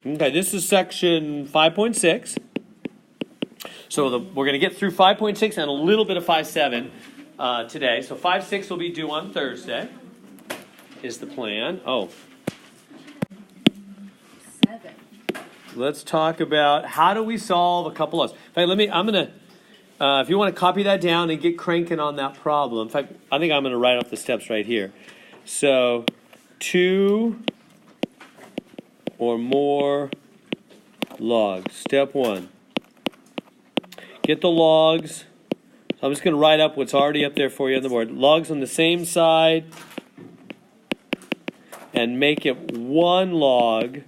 Okay, this is section 5.6. So we're going to get through 5.6 and a little bit of 5.7 today. So 5.6 will be due on Thursday, is the plan. Oh. 7. Let's talk about how do we solve a couple laws. In fact, I'm going to, if you want to copy that down and get cranking on that problem. In fact, I think I'm going to write off the steps right here. So 2 or more logs. Step 1. Get the logs. I'm just going to write up what's already up there for you on the board. Logs on the same side and make it one log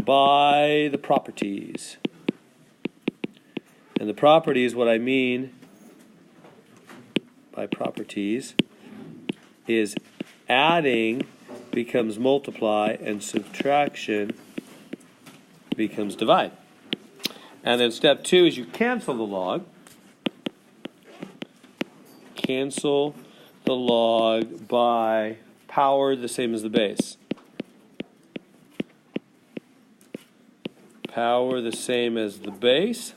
by the properties. And the properties, what I mean by properties is adding becomes multiply and subtraction becomes divide. And then step 2 is you cancel the log. Cancel the log by power the same as the base. Power the same as the base.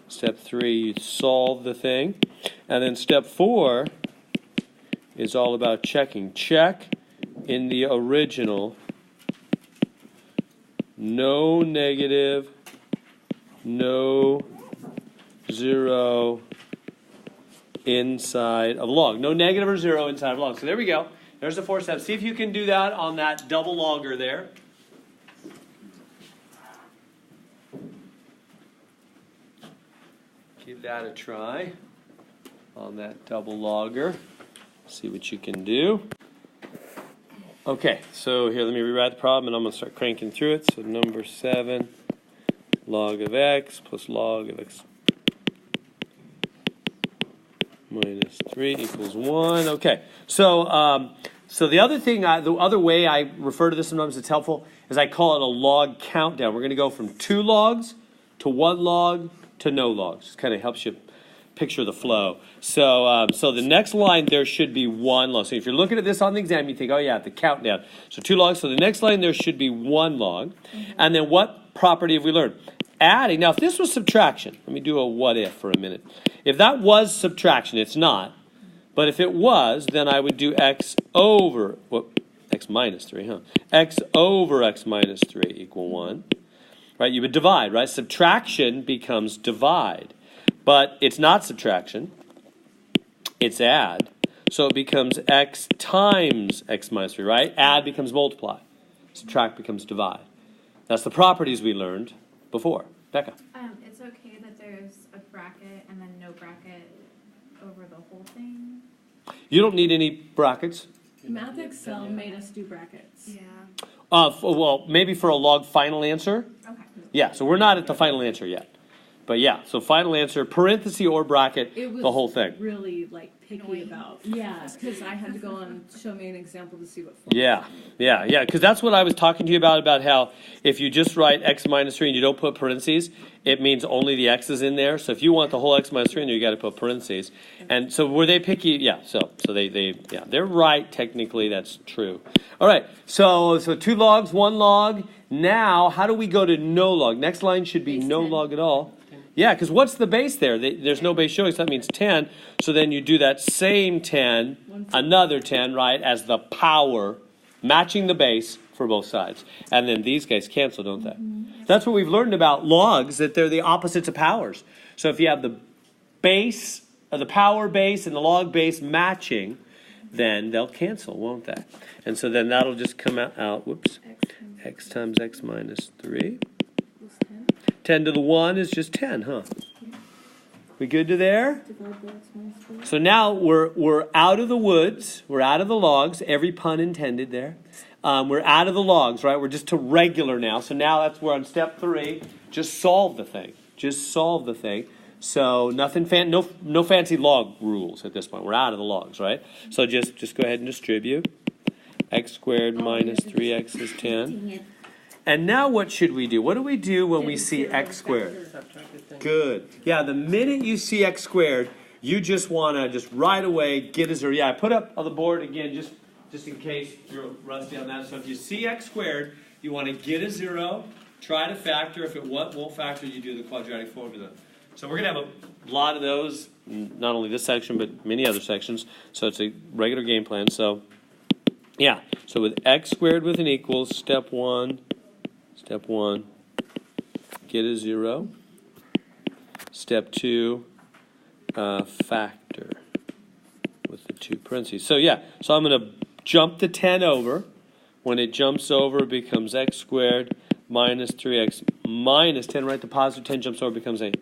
Step 3, you solve the thing. And then step 4 is all about checking. Check in the original. No negative, no zero inside of log. No negative or zero inside of log. So there we go. There's the 4 steps. See if you can do that on that double logger there. Give that a try on that double logger. See what you can do. Okay, so here, let me rewrite the problem, and I'm going to start cranking through it. So number 7, log of x plus log of x minus 3 equals 1. Okay, so the other thing, the other way I refer to this sometimes it's helpful, is I call it a log countdown. We're going to go from 2 logs to 1 log to no logs. It kind of helps you picture the flow. So the next line there should be 1 log. So if you're looking at this on the exam, you think, oh yeah, the countdown. So 2 logs. So the next line there should be 1 log. And then what property have we learned? Adding. Now if this was subtraction, let me do a what if for a minute. If that was subtraction, it's not. But if it was, then I would do x over, x minus 3, huh? X over x minus 3 equal 1. Right? You would divide, right? Subtraction becomes divide. But it's not subtraction, it's add. So it becomes x times x minus 3, right? Add becomes multiply. Subtract becomes divide. That's the properties we learned before. Becca. It's okay that there's a bracket and then no bracket over the whole thing? You don't need any brackets. Math Excel made us do brackets. Yeah. Well, maybe for a log final answer. Okay. Yeah, so we're not at the final answer yet. But yeah, so final answer, parenthesis or bracket, It was the whole thing. really picky Annoying. about. Yeah, because I had to go on show me an example to see what. Yeah, because that's what I was talking to you about how if you just write x minus 3 and you don't put parentheses, it means only the x is in there. So if you want the whole x minus 3 in there, you got to put parentheses. And so were they picky? Yeah, so they're right technically. That's true. All right, so 2 logs, 1 log. Now, how do we go to no log? Next line should be Base no 10. log at all. Yeah, because what's the base there? There's no base showing, so that means 10. So then you do that same 10, another 10, right, as the power, matching the base for both sides. And then these guys cancel, don't they? That's what we've learned about logs, that they're the opposites of powers. So if you have the base, or the power base and the log base matching, then they'll cancel, won't they? And so then that'll just come out whoops, x times x minus 3. 10 to the 1 is just 10, huh? We good to there? So now we're out of the woods. We're out of the logs. Every pun intended there. We're out of the logs, right? We're just to regular now. So now we're on step 3. Just solve the thing. Just solve the thing. So nothing no fancy log rules at this point. We're out of the logs, right? So just go ahead and distribute. X squared minus 3x is 10. And now what should we do? What do we do when we see x squared? Good. Yeah, the minute you see x squared, you just want to just right away get a 0. Yeah, I put up on the board again just in case you're rusty on that. So if you see x squared, You want to get a 0, try to factor. If it won't factor, you do the quadratic formula. So we're going to have a lot of those, not only this section, but many other sections. So it's a regular game plan. So, yeah. So with x squared with an equals, step one, get a 0. Step 2, factor with the 2 parentheses. So yeah, so I'm going to jump the 10 over. When it jumps over, it becomes x squared minus 3x minus 10, right? The positive 10 jumps over, becomes a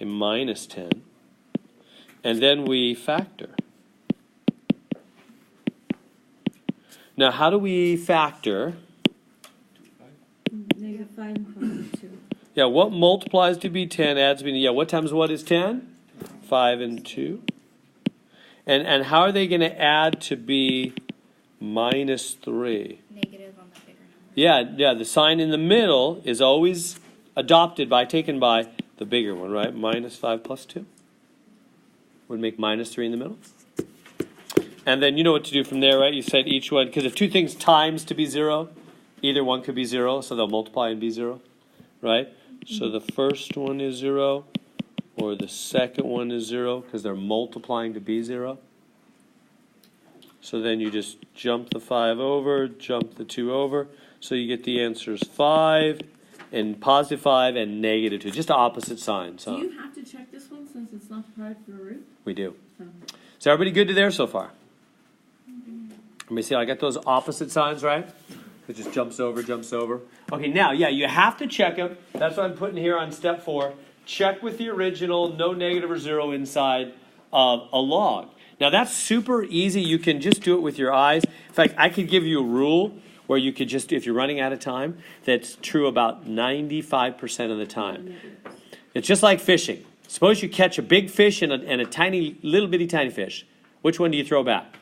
minus 10. And then we factor. Now, how do we factor? Negative 5 and 2. Yeah, what multiplies to be 10 adds to be, yeah, what times what is 10? 5 and 2. And how are they going to add to be minus 3? Negative on the bigger number. Yeah, the sign in the middle is always taken by the bigger one, right? Minus 5 plus 2 would make minus 3 in the middle. And then you know what to do from there, right? You said each one, because if two things times to be 0, either one could be 0, so they'll multiply and be 0, right? So the first one is 0, or the second one is 0, because they're multiplying to be 0. So then you just jump the 5 over, jump the 2 over. So you get the answers 5, and positive 5, and negative 2. Just opposite signs. Do you have to check this one since it's not required for a root? We do. So everybody good to there so far? Let me see, I got those opposite signs, right? It just jumps over, jumps over. Okay, now, yeah, you have to check them. That's what I'm putting here on step 4. Check with the original, no negative or 0 inside of a log. Now, that's super easy. You can just do it with your eyes. In fact, I could give you a rule where you could just, if you're running out of time, that's true about 95% of the time. It's just like fishing. Suppose you catch a big fish and a tiny, little bitty tiny fish. Which one do you throw back?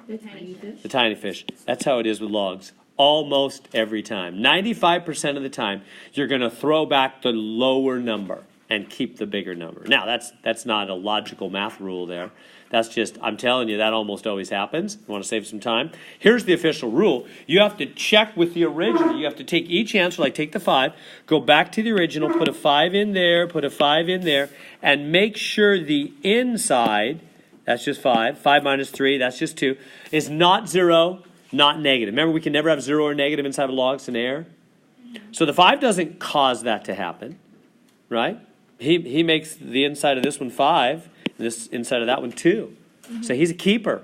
The tiny fish. The tiny fish. That's how it is with logs. Almost every time. 95% of the time, you're going to throw back the lower number and keep the bigger number. Now, that's not a logical math rule there. That's just, I'm telling you, that almost always happens. You want to save some time? Here's the official rule. You have to check with the original. You have to take each answer, like take the 5, go back to the original, put a 5 in there, put a 5 in there, and make sure the inside, that's just 5, 5 minus 3, that's just 2, is not 0, not negative. Remember, we can never have 0 or negative inside of logs and error. So the 5 doesn't cause that to happen, right? He makes the inside of this one 5, and this inside of that one 2. So he's a keeper.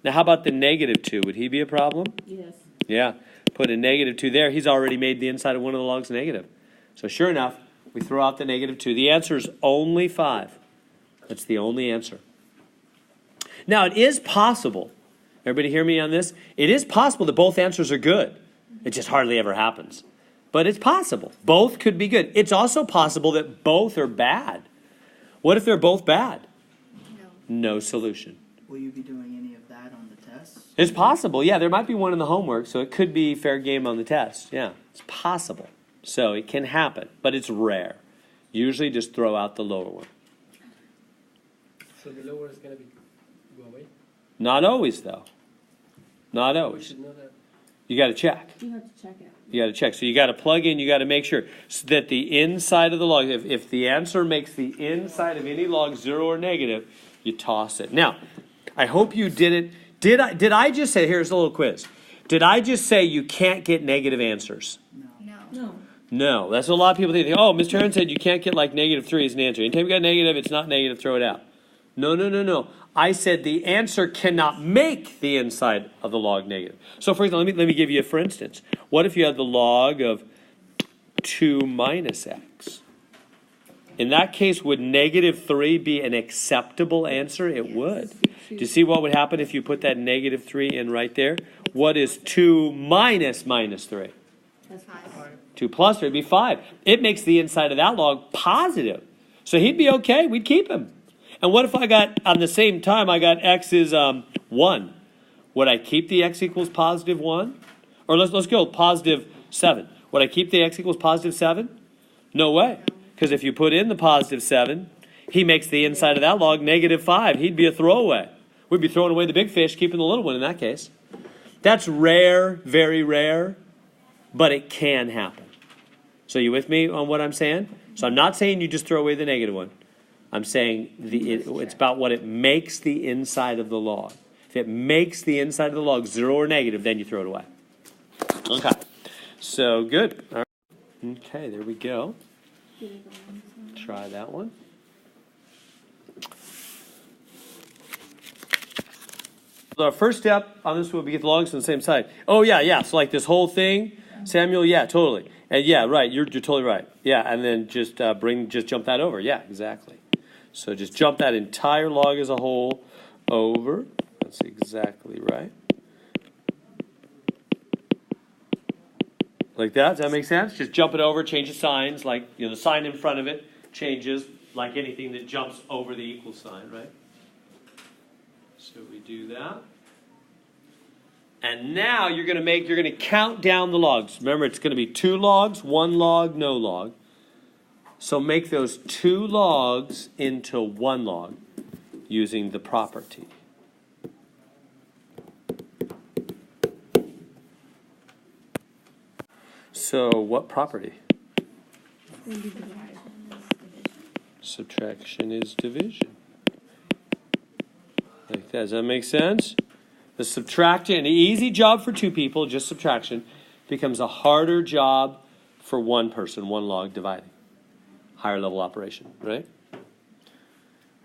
Now, how about the negative 2? Would he be a problem? Yes. Yeah. Put a negative 2 there. He's already made the inside of one of the logs negative. So sure enough, we throw out the negative 2. The answer is only 5. That's the only answer. Now, it is possible. Everybody hear me on this? It is possible that both answers are good. It just hardly ever happens. But it's possible. Both could be good. It's also possible that both are bad. What if they're both bad? No solution. Will you be doing any of that on the tests? It's possible. Yeah, there might be one in the homework, so it could be fair game on the test. Yeah, it's possible. So it can happen, but it's rare. Usually just throw out the lower one. So the lower is going to go away? Not always, though. Not We always. should know that. You got to check. You have to check it. You got to check. So you got to plug in. You got to make sure so that the inside of the log, if the answer makes the inside of any log 0 or negative, you toss it. Now, I hope you didn't. Did I just say? Here's a little quiz. Did I just say you can't get negative answers? No. No. That's what a lot of people think. Oh, Mr. Heron said you can't get like negative 3 as an answer. Anytime you got negative, it's not negative. Throw it out. No. I said the answer cannot make the inside of the log negative. So, for example, let me give you a for instance. What if you had the log of 2 minus x? In that case, would negative 3 be an acceptable answer? It would. Do you see what would happen if you put that negative 3 in right there? What is 2 minus 3? That's 5. 2 plus 3 would be 5. It makes the inside of that log positive. So he'd be okay. We'd keep him. And what if I got, on the same time, I got x is 1? Would I keep the x equals positive 1? Or let's go positive 7. Would I keep the x equals positive 7? No way. Because if you put in the positive 7, he makes the inside of that log negative 5. He'd be a throwaway. We'd be throwing away the big fish, keeping the little one in that case. That's rare, very rare. but it can happen. So you with me on what I'm saying? So I'm not saying you just throw away the negative one. I'm saying it's about what it makes the inside of the log. If it makes the inside of the log 0 or negative, then you throw it away. Okay. So good. All right. Okay, there we go. Try that one. So our first step on this will be get the logs on the same side. Oh yeah. So like this whole thing, Samuel. Yeah, totally. And yeah, right. You're totally right. Yeah, and then just jump that over. Yeah, exactly. So just jump that entire log as a whole over. That's exactly right. Like that. Does that make sense? Just jump it over, change the signs. Like the sign in front of it changes like anything that jumps over the equal sign, right? So we do that. And now you're going to count down the logs. Remember, it's going to be 2 logs, 1 log, no log. So make those 2 logs into 1 log using the property. So what property? Subtraction is division. Like that. Does that make sense? The subtraction, an easy job for 2 people, just subtraction, becomes a harder job for 1 person, 1 log dividing. Higher level operation, right?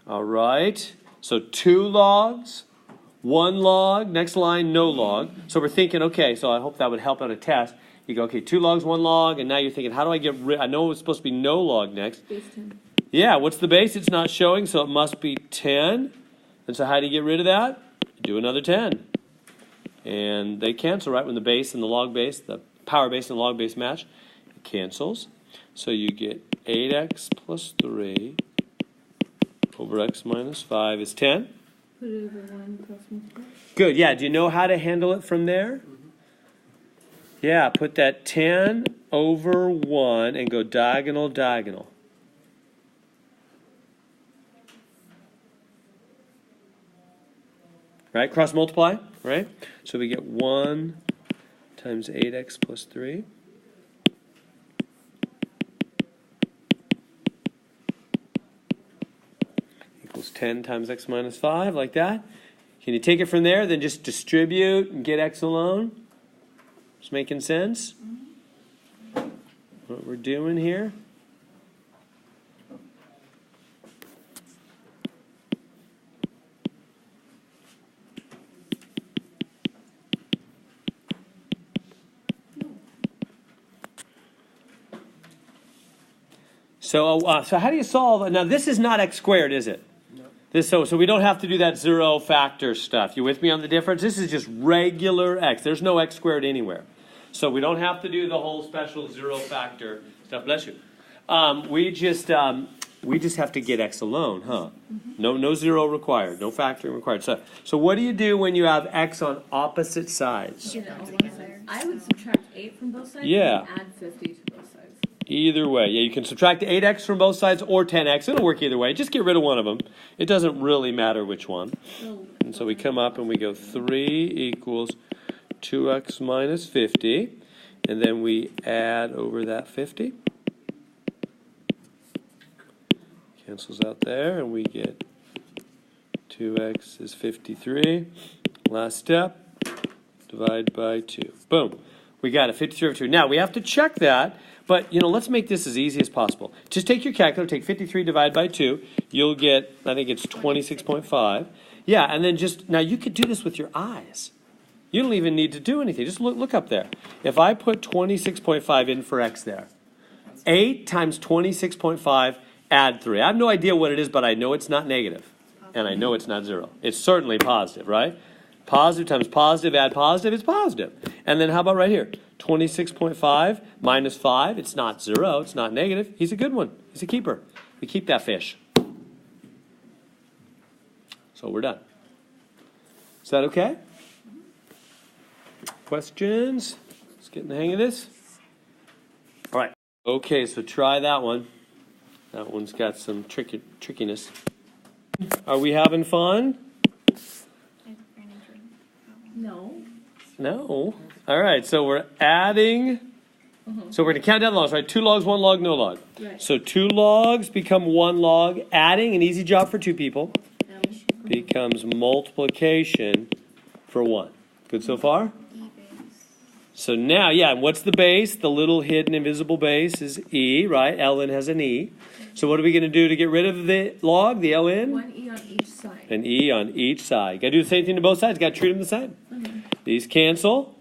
All right. So 2 logs, 1 log, next line, no log. So we're thinking, okay, so I hope that would help out a test. You go, okay, 2 logs, 1 log, and now you're thinking, how do I get rid? I know it's supposed to be no log next. Base 10. Yeah, what's the base? It's not showing, so it must be 10. And so how do you get rid of that? Do another 10. And they cancel, right? When the base and the log base, the power base and the log base match, it cancels. So you get 8x plus 3 over x minus 5 is 10. Put it over 1 plus multiply. Good, yeah. Do you know how to handle it from there? Yeah, put that 10 over 1 and go diagonal, diagonal. Right, cross multiply, right? So we get 1 times 8x plus 3. Equals 10 times x minus 5, like that. Can you take it from there, then just distribute and get x alone? It's making sense? What we're doing here? So how do you solve? Now this is not x squared, is it? No. So we don't have to do that 0 factor stuff. You with me on the difference? This is just regular x. There's no x squared anywhere. So we don't have to do the whole special 0 factor stuff. Bless you. We just have to get x alone, huh? Mm-hmm. No 0 required. No factoring required. So what do you do when you have x on opposite sides? I would subtract 8 from both sides Yeah. and add 50 to both sides. Either way. Yeah, you can subtract 8x from both sides or 10x. It'll work either way. Just get rid of one of them. It doesn't really matter which one. And so we come up and we go 3 equals 2x minus 50. And then we add over that 50. Cancels out there and we get 2x is 53. Last step, divide by 2. Boom. We got a 53 over 2. Now we have to check that. But, let's make this as easy as possible. Just take your calculator, take 53 divided by 2. You'll get, I think it's 26.5. Yeah, and then now you could do this with your eyes. You don't even need to do anything. Just look up there. If I put 26.5 in for x there, 8 times 26.5, add 3. I have no idea what it is, but I know it's not negative. And I know it's not 0. It's certainly positive, right? Positive times positive, add positive, it's positive. And then how about right here? 26.5 minus 5, it's not 0, it's not negative. He's a good one. He's a keeper. We keep that fish. So we're done. Is that okay? Questions? Let's get in the hang of this. All right. Okay, so try that one. That one's got some trickiness. Are we having fun? No. No. All right, so we're adding So we're going to count down the logs, right? 2 logs, 1 log, no log. Right. So 2 logs become 1 log. Adding, an easy job for 2 people, becomes multiplication for 1. Good so far? E base. So now, yeah, what's the base? The little hidden invisible base is E, right? ln has an E. So what are we going to do to get rid of the log, the ln? 1 E on each side. An E on each side. Got to do the same thing to both sides. Got to treat them the same. Okay. These cancel.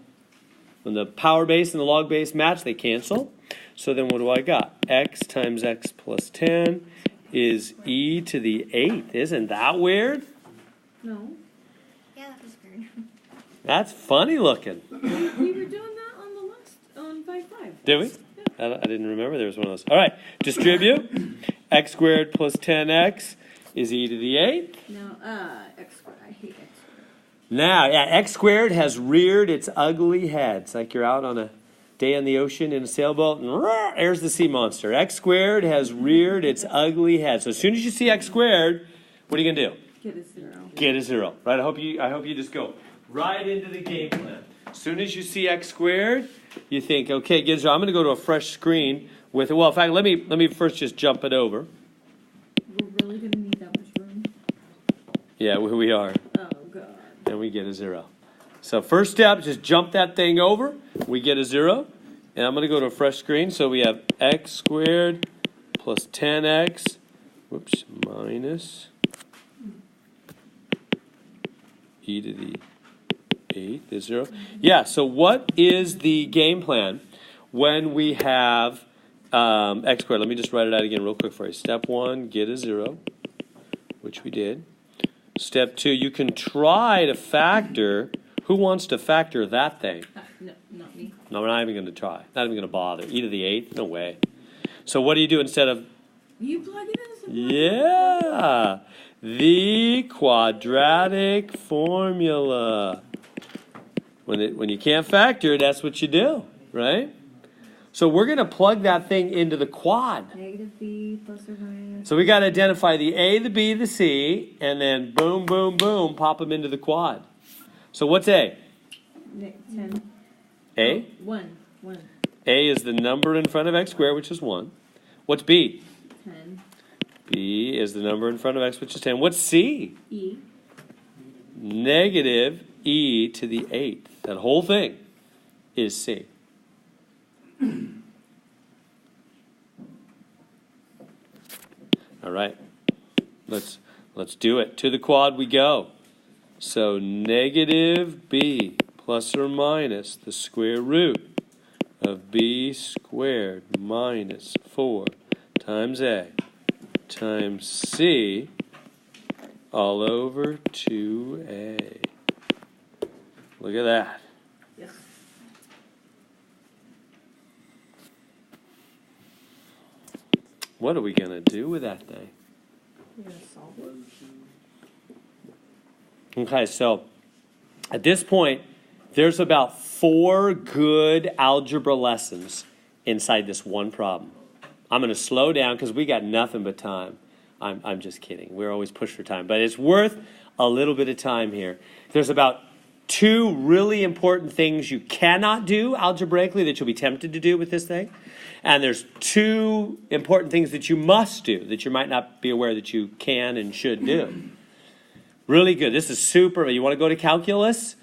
When the power base and the log base match, they cancel. So then what do I got? X times x plus 10 is e to the 8th. Isn't that weird? No. Yeah, that was weird. That's funny looking. We were doing that on the last, on 5.5. Did we? I didn't remember there was one of those. All right, distribute. X squared plus 10x is e to the 8th. Now, x squared. I hate x squared. Now, yeah, x squared has reared its ugly head. It's like you're out on a day on the ocean in a sailboat, and roar, there's the sea monster. X squared has reared its ugly head. So as soon as you see x squared, what are you gonna do? Get a 0. Get a 0. Right? I hope you just go right into the game plan. As soon as you see x squared, you think, okay, get a 0. I'm gonna go to a fresh screen with it. Well, in fact, let me first just jump it over. We're really going to need that much room. Yeah, we are. Oh, God. And we get a 0. So first step, just jump that thing over. We get a 0. And I'm going to go to a fresh screen. So we have x squared plus 10x, whoops, minus e to the 8th is 0. Yeah, so what is the game plan when we have x squared? Let me just write it out again real quick for you. Step 1, get a 0, which we did. Step 2, you can try to factor. Who wants to factor that thing? No, not me. No, we're not even going to try. Not even going to bother. E to the 8th? No way. So what do you do instead of... You plug it in as a Yeah! The quadratic formula. When you can't factor, that's what you do, right? So we're going to plug that thing into the quad. Negative b plus or minus. So we got to identify the A, the B, the C, and then boom, boom, boom, pop them into the quad. So what's A? 10. A? 1. 1. A is the number in front of x squared, which is 1. What's B? 10. B is the number in front of x, which is 10. What's C? E. Negative e to the 8th. That whole thing is C. All right. Let's do it. To the quad we go. So negative b plus or minus the square root of b squared minus 4 times a times c all over 2a. Look at that. Yes. What are we going to do with that thing? We're going to solve it. Okay, so at this point, there's about 4 good algebra lessons inside this one problem. I'm going to slow down because we got nothing but time. I'm just kidding. We're always pushed for time. But it's worth a little bit of time here. There's about 2 really important things you cannot do algebraically that you'll be tempted to do with this thing. And there's 2 important things that you must do that you might not be aware that you can and should do. Really good. This is super. You want to go to calculus?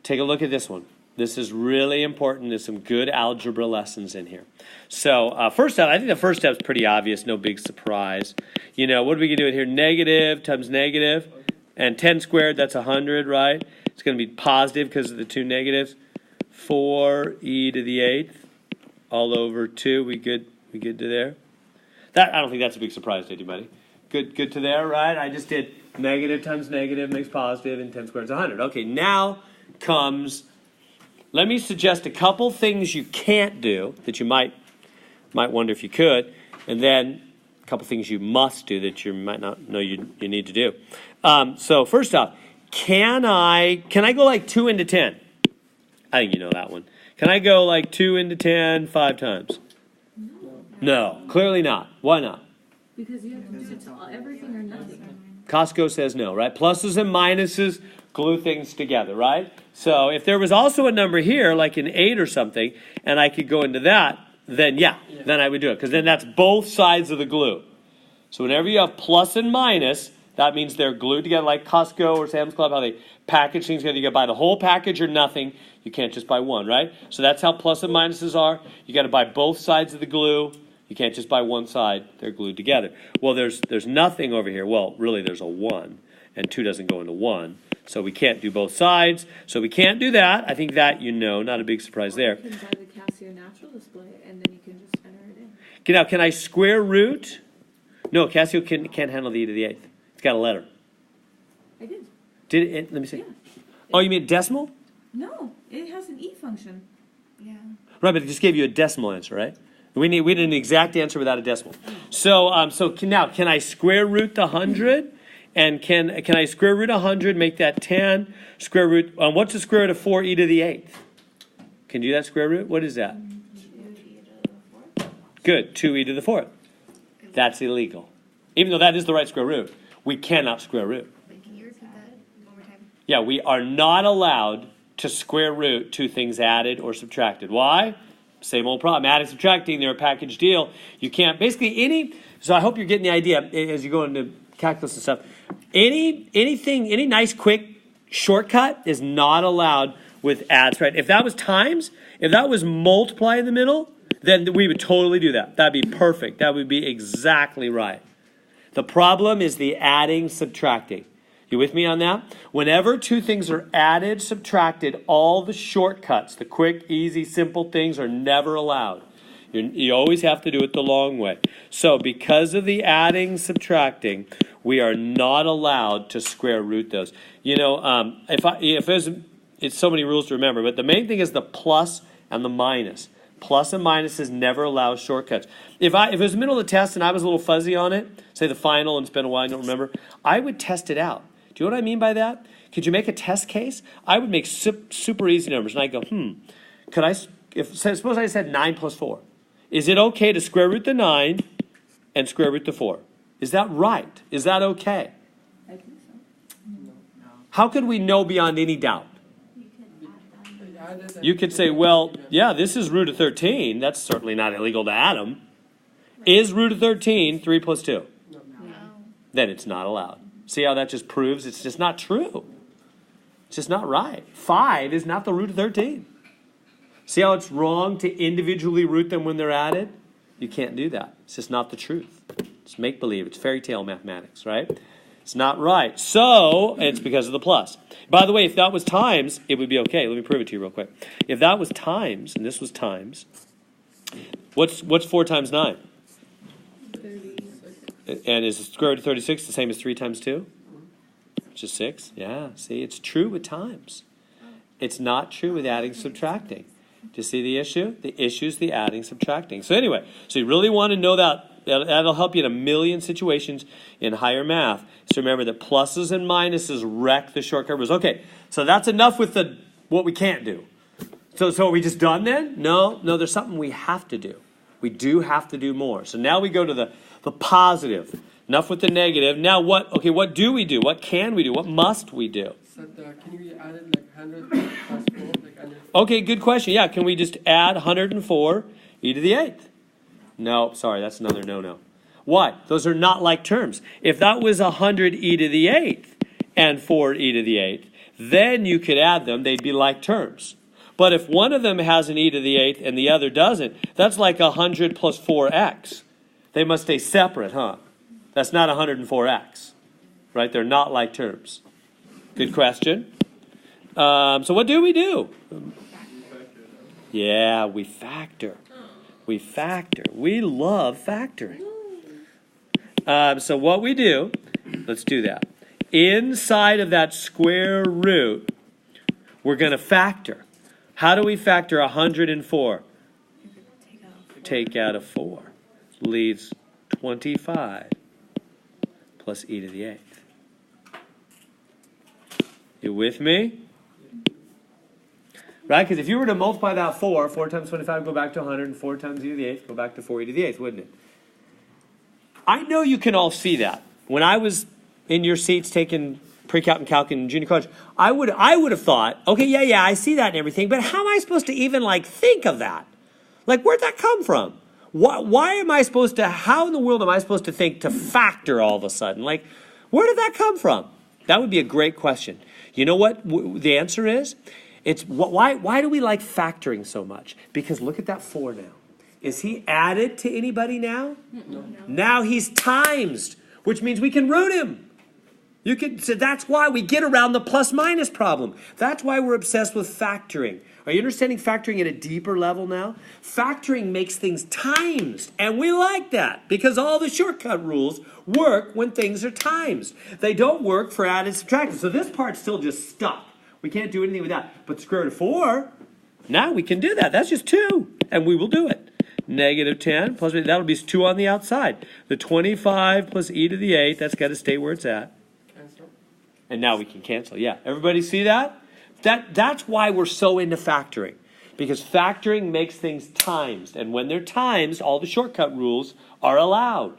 Take a look at this one. This is really important. There's some good algebra lessons in here. So first step, I think the first step is pretty obvious. No big surprise. You know, what are we going to do here? Negative times negative. And 10 squared, that's 100, right? It's going to be positive because of the 2 negatives. 4e to the 8th all over 2. We good to there? I don't think that's a big surprise to anybody. Good to there, right? I just did negative times negative makes positive, and 10 squared is 100. Okay, now comes, let me suggest a couple things you can't do that you might wonder if you could, and then a couple things you must do that you might not know you need to do. So first off, can I go like 2 into 10? I think you know that one. Can I go like 2 into 10 5 times? No, clearly not. Why not? Because you have to do it to everything or nothing. Costco says no, right? Pluses and minuses glue things together, right? So if there was also a number here, like an 8 or something, and I could go into that, then then I would do it. Because then that's both sides of the glue. So whenever you have plus and minus, that means they're glued together like Costco or Sam's Club, how they package things together. You got to buy the whole package or nothing. You can't just buy one, right? So that's how plus and minuses are. You got to buy both sides of the glue. You can't just buy one side. They're glued together. Well, there's nothing over here. Well, really, there's a 1, and 2 doesn't go into 1. So we can't do both sides. So we can't do that. I think that you know, not a big surprise there. You can buy the Casio Natural Display, and then you can just enter it in. Okay, now, can I square root? No, Casio can't handle the e to the 8th. It's got a letter. I did. Did it? Let me see. Yeah. Oh, you mean decimal? No, it has an E function. Yeah. Right, but it just gave you a decimal answer, right? We need an exact answer without a decimal. So now can I square root the 100? And can I square root 100, make that 10? Square root, what's the square root of 4 e to the 8th? Can you do that square root? What is that? 2e to the 4th. Good, 2e to the 4th. That's illegal. Even though that is the right square root, we cannot square root. Wait, can you repeat that one more time? Yeah, we are not allowed to square root two things added or subtracted. Why? Same old problem. Adding, subtracting, they're a package deal. You can't, basically so I hope you're getting the idea as you go into calculus and stuff. Any nice quick shortcut is not allowed with adds, right? If that was times, if that was multiply in the middle, then we would totally do that. That'd be perfect. That would be exactly right. The problem is the adding, subtracting. You with me on that? Whenever two things are added, subtracted, all the shortcuts, the quick, easy, simple things are never allowed. You always have to do it the long way. So because of the adding, subtracting, we are not allowed to square root those. You know, it's so many rules to remember, but the main thing is the plus and the minus. Plus and minuses never allow shortcuts. If it was the middle of the test and I was a little fuzzy on it, say the final, and it's been a while, I don't remember, I would test it out. Do you know what I mean by that? Could you make a test case? I would make super easy numbers, and I go, suppose I said 9 plus 4. Is it okay to square root the 9 and square root the 4? Is that right? Is that okay? I think so. How could we know beyond any doubt? You could add them. You could say, well, yeah, this is root of 13. That's certainly not illegal to add them. Is root of 13 3 plus 2? No. Then it's not allowed. See how that just proves it's just not true. It's just not right. 5 is not the root of 13. See how it's wrong to individually root them when they're added? You can't do that. It's just not the truth. It's make-believe. It's fairy tale mathematics, right? It's not right. So it's because of the plus. By the way, if that was times, it would be okay. Let me prove it to you real quick. If that was times, and this was times, what's 4 times 9? 30. And is the square root of 36 the same as 3 times 2? Which is 6. Yeah, see, it's true with times. It's not true with adding, subtracting. Do you see the issue? The issue is the adding, subtracting. So anyway, so you really want to know that. That'll help you in a million situations in higher math. So remember that pluses and minuses wreck the shortcut rules. Okay, so that's enough with what we can't do. So are we just done then? No, there's something we have to do. We do have to do more. So now we go to the positive. Enough with the negative. Now what do we do? What can we do? What must we do? So can we add it like 100 plus 4? Like 100? Okay, good question. Yeah, can we just add 104 e to the 8th? No, sorry, that's another no-no. Why? Those are not like terms. If that was 100 e to the 8th and 4 e to the 8th, then you could add them. They'd be like terms. But if one of them has an e to the 8th and the other doesn't, that's like 100 plus 4x. They must stay separate, huh? That's not 104x, right? They're not like terms. Good question. So what do? Yeah, we factor. We factor. We love factoring. So what we do, let's do that. Inside of that square root, we're going to factor. How do we factor 104? Take out a 4. Leaves 25 plus e to the 8th. You with me? Right? Because if you were to multiply that 4 times 25, go back to 100, and 4 times e to the 8th, go back to 4 e to the 8th, wouldn't it? I know you can all see that. When I was in your seats taking pre-calc and calc in junior college, I would have thought, okay, yeah, I see that and everything, but how am I supposed to even like think of that? Like, where'd that come from? Why am I supposed to, how in the world am I supposed to think to factor all of a sudden? Like, where did that come from? That would be a great question. You know what the answer is? It's why do we like factoring so much? Because look at that 4 now. Is he added to anybody now? No. Now he's times, which means we can root him. So that's why we get around the plus minus problem. That's why we're obsessed with factoring. Are you understanding factoring at a deeper level now? Factoring makes things times, and we like that because all the shortcut rules work when things are times. They don't work for added subtraction. So this part's still just stuck. We can't do anything with that. But square root of 4, now we can do that. That's just 2, and we will do it. Negative 10 plus, that'll be 2 on the outside. The 25 plus e to the 8, that's got to stay where it's at. Cancel. And now we can cancel. Yeah, everybody see that? That's why we're so into factoring. Because factoring makes things times. And when they're times, all the shortcut rules are allowed.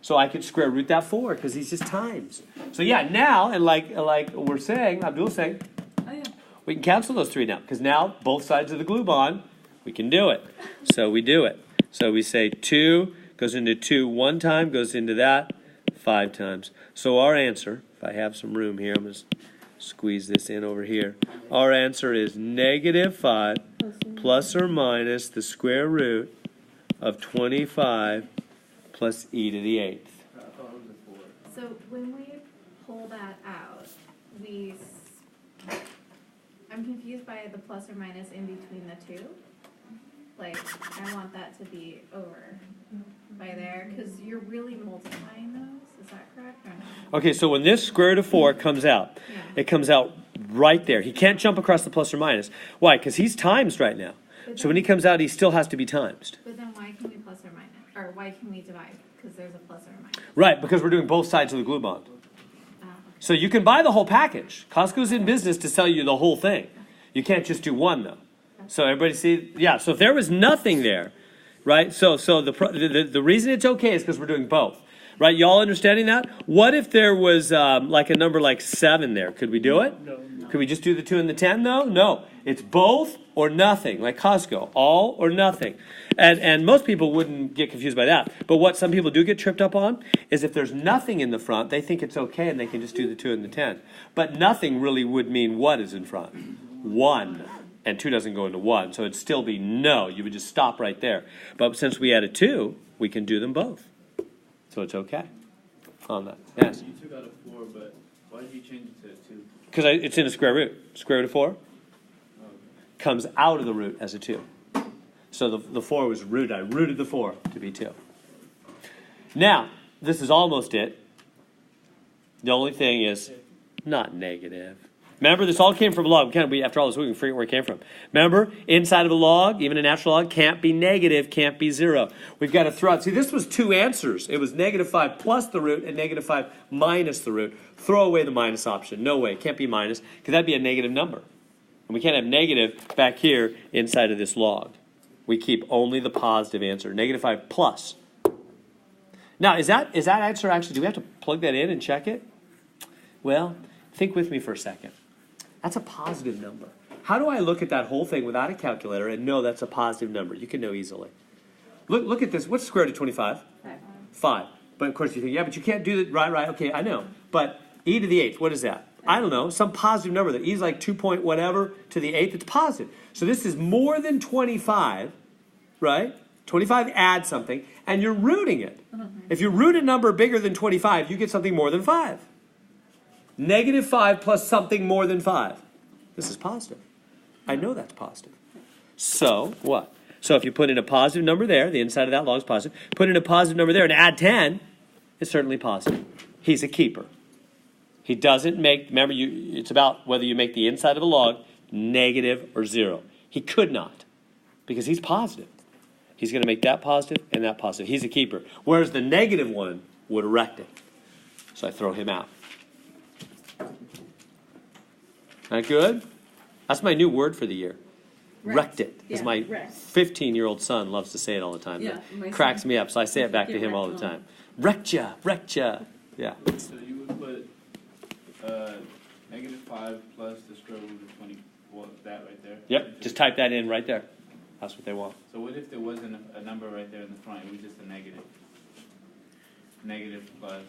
So I could square root that 4 because he's just times. So yeah, now, and like we're saying, Abdul's saying, Oh, yeah. we can cancel those 3 now. Because now, both sides of the glue bond, we can do it. So we do it. So we say 2 goes into 2 1 time, goes into that 5 times. So our answer, if I have some room here, I'm going to squeeze this in over here. Our answer is negative 5 plus or minus the square root of 25 plus e to the 8th. So when we pull that out, I'm confused by the plus or minus in between the 2. Like, I want that to be over by there, because you're really multiplying those. Is that correct or not? Okay, so when this square root of 4 comes out, Yeah. it comes out right there. He can't jump across the plus or minus. Why? Because he's timesed right now. So when he comes out, he still has to be timesed. But then why can we plus or minus? Or why can we divide? Because there's a plus or a minus. Right, because we're doing both sides of the glue bond. Okay. So you can buy the whole package. Costco's in business to sell you the whole thing. You can't just do one, though. So everybody see? Yeah, so if there was nothing there, right? So the reason it's okay is because we're doing both. Right? Y'all understanding that? What if there was like a number like 7 there? Could we do it? No. Could we just do the 2 and the 10 though? No. It's both or nothing, like Costco. All or nothing. And most people wouldn't get confused by that. But what some people do get tripped up on is if there's nothing in the front, they think it's okay and they can just do the 2 and the 10. But nothing really would mean what is in front? 1. And 2 doesn't go into 1. So it'd still be no. You would just stop right there. But since we added 2, we can do them both. So it's okay on that. Yes? You took out a 4, but why did you change it to 2? Because it's in a square root. Square root of 4 comes out of the root as a 2. So the 4 was rooted. I rooted the 4 to be 2. Now, this is almost it. The only thing is not negative. Remember, this all came from a log. After all this, we can figure out where it came from. Remember, inside of a log, even a natural log, can't be negative, can't be 0. We've got to throw out. See, this was 2 answers. It was negative 5 plus the root and negative 5 minus the root. Throw away the minus option. No way. It can't be minus because that'd be a negative number. And we can't have negative back here inside of this log. We keep only the positive answer. Negative 5 plus. Now, is that answer actually, do we have to plug that in and check it? Well, think with me for a second. That's a positive number. How do I look at that whole thing without a calculator and know that's a positive number? You can know easily. Look at this. What's the square root of 25? 5. But of course you think, yeah, but you can't do that. Right. Okay, I know. But e to the 8th, what is that? I don't know. Some positive number. That e is like 2 point whatever to the 8th. It's positive. So this is more than 25, right? 25 adds something, and you're rooting it. If you root a number bigger than 25, you get something more than 5. Negative 5 plus something more than 5. This is positive. I know that's positive. So, what? So if you put in a positive number there, the inside of that log is positive. Put in a positive number there and add 10, it's certainly positive. He's a keeper. He doesn't make, remember, it's about whether you make the inside of a log negative or 0. He could not because he's positive. He's going to make that positive and that positive. He's a keeper. Whereas the negative one would erect it. So I throw him out. That good? That's my new word for the year. Wrecked it. Because my 15-year-old son loves to say it all the time. Yeah, Cracks me up, so I say it back to him all the time. Wrecked ya, wrecked ya. Yeah. So you would put -5 plus the square root of 20. Well, that right there. Yep, just type that in right there. That's what they want. So what if there wasn't a number right there in the front? It was just a negative. Negative plus.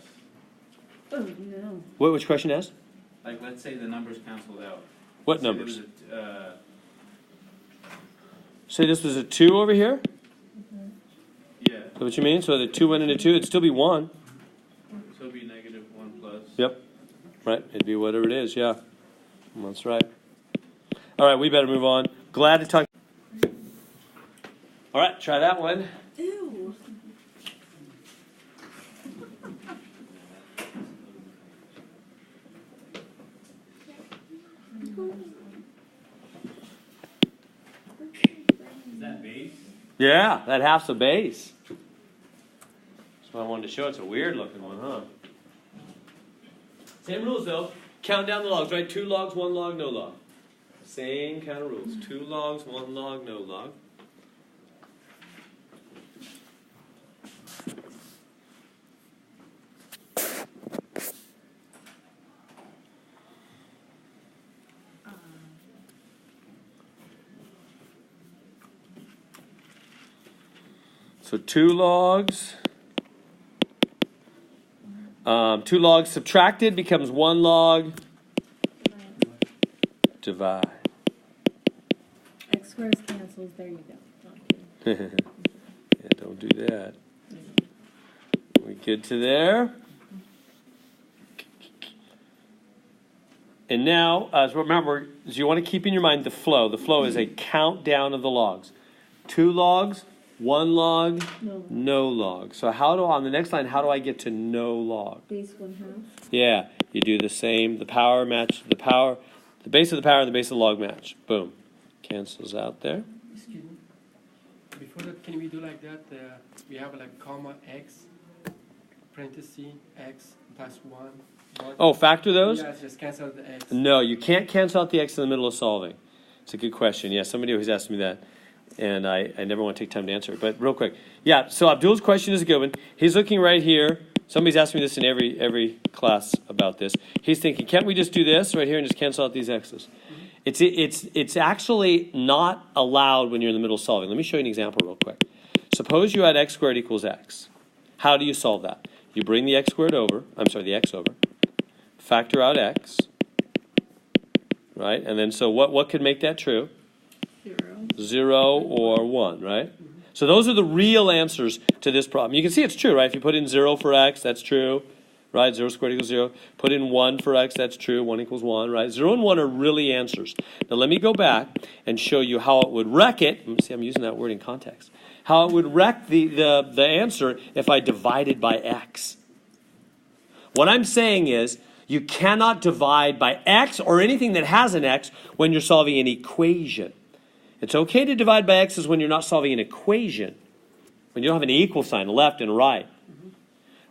Oh, no. Which question is? Like, let's say the numbers canceled out. What So there numbers? was Say this was a 2 over here? yeah. Is that what you mean? So the 2 went into 2, it'd still be 1. So it'd be -1 plus. Yep. Right, it'd be whatever it is, yeah. That's right. All right, we better move on. Glad to talk. All right, try that one. Ew. Is that base? Yeah, that half's a base. That's what I wanted to show. It's a weird looking one, huh? Same rules though. Count down the logs, right? 2 logs, 1 log, no log. Same kind of rules. 2 logs, 1 log, no log. So 2 logs. 2 logs subtracted becomes 1 log. Divide. X squares cancels. There you go. Okay. Yeah, don't do that. We good to there? And now, remember, you want to keep in your mind the flow. The flow is a countdown of the logs. 2 logs, 1 log, No. no log. So on the next line, how do I get to no log? Base 1/2. Yeah, you do the same. The power match, the base of the power and the base of the log match. Boom. Cancels out there. Excuse me. Before that, can we do like that? We have like comma x, parenthesis x plus 1. Oh, factor those? Yes, just cancel the x. No, you can't cancel out the x in the middle of solving. It's a good question. Yeah, somebody always asked me that, and I never want to take time to answer it. But real quick. Yeah, so Abdul's question is a good one. He's looking right here. Somebody's asked me this in every class about this. He's thinking, can't we just do this right here and just cancel out these x's? It's actually not allowed when you're in the middle of solving. Let me show you an example real quick. Suppose you had x squared equals x. How do you solve that? You bring the x squared over, the x over, factor out x, right? And then so what could make that true? 0 or 1, right? So those are the real answers to this problem. You can see it's true, right? If you put in 0 for x, that's true, right? 0 squared equals 0. Put in 1 for x, that's true. 1 equals 1, right? 0 and 1 are really answers. Now let me go back and show you how it would wreck it. See, I'm using that word in context. How it would wreck the answer if I divided by x. What I'm saying is you cannot divide by x or anything that has an x when you're solving an equation. It's okay to divide by x's when you're not solving an equation. When you don't have an equal sign, a left and a right.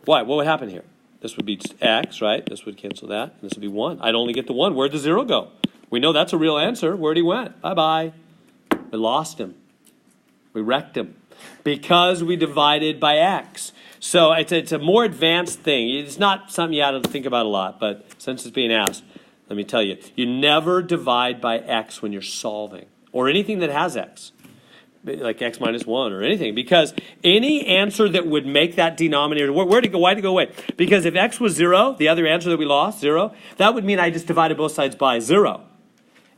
Why? What would happen here? This would be x, right? This would cancel that. And this would be 1. I'd only get the 1. Where'd the 0 go? We know that's a real answer. Where'd he went? Bye-bye. We lost him. We wrecked him. Because we divided by x. So it's a more advanced thing. It's not something you have to think about a lot. But since it's being asked, let me tell you. You never divide by x when you're solving. Or anything that has x, like x minus 1 or anything, because any answer that would make that denominator, where'd it go? Why'd it go away? Because if x was 0, the other answer that we lost, 0, that would mean I just divided both sides by 0.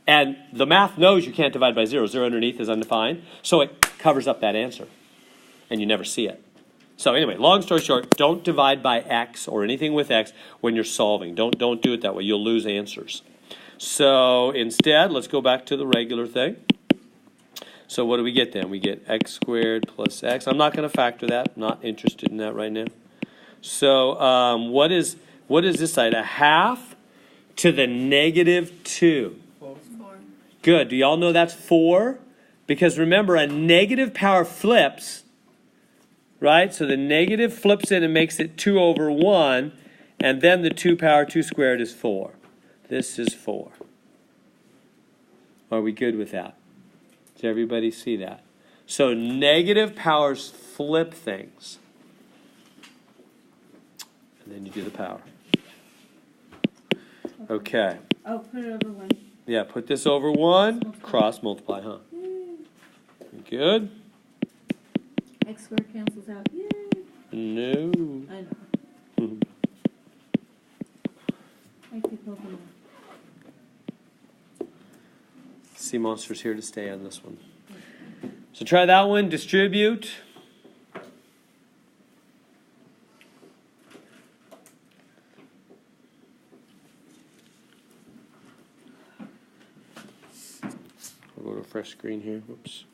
And the math knows you can't divide by 0. 0 underneath is undefined, so it covers up that answer, and you never see it. So anyway, long story short, don't divide by x or anything with x when you're solving. Don't do it that way. You'll lose answers. So instead, let's go back to the regular thing. So what do we get then? We get x squared plus x. I'm not going to factor that. I'm not interested in that right now. So what is this side? A half to the -2. 4. Good. Do y'all know that's 4? Because remember, a negative power flips, right? So the negative flips in and makes it 2 over 1. And then the 2 power 2 squared is 4. This is 4. Are we good with that? Does everybody see that? So negative powers flip things. And then you do the power. Okay. Oh, put it over 1. Yeah, put this over 1, cross multiply, huh? Yay. Good? X squared cancels out. Yay. No. I know. I keep hoping. Sea Monster's here to stay on this one. So try that one, distribute. I'll go to a fresh screen here. Whoops.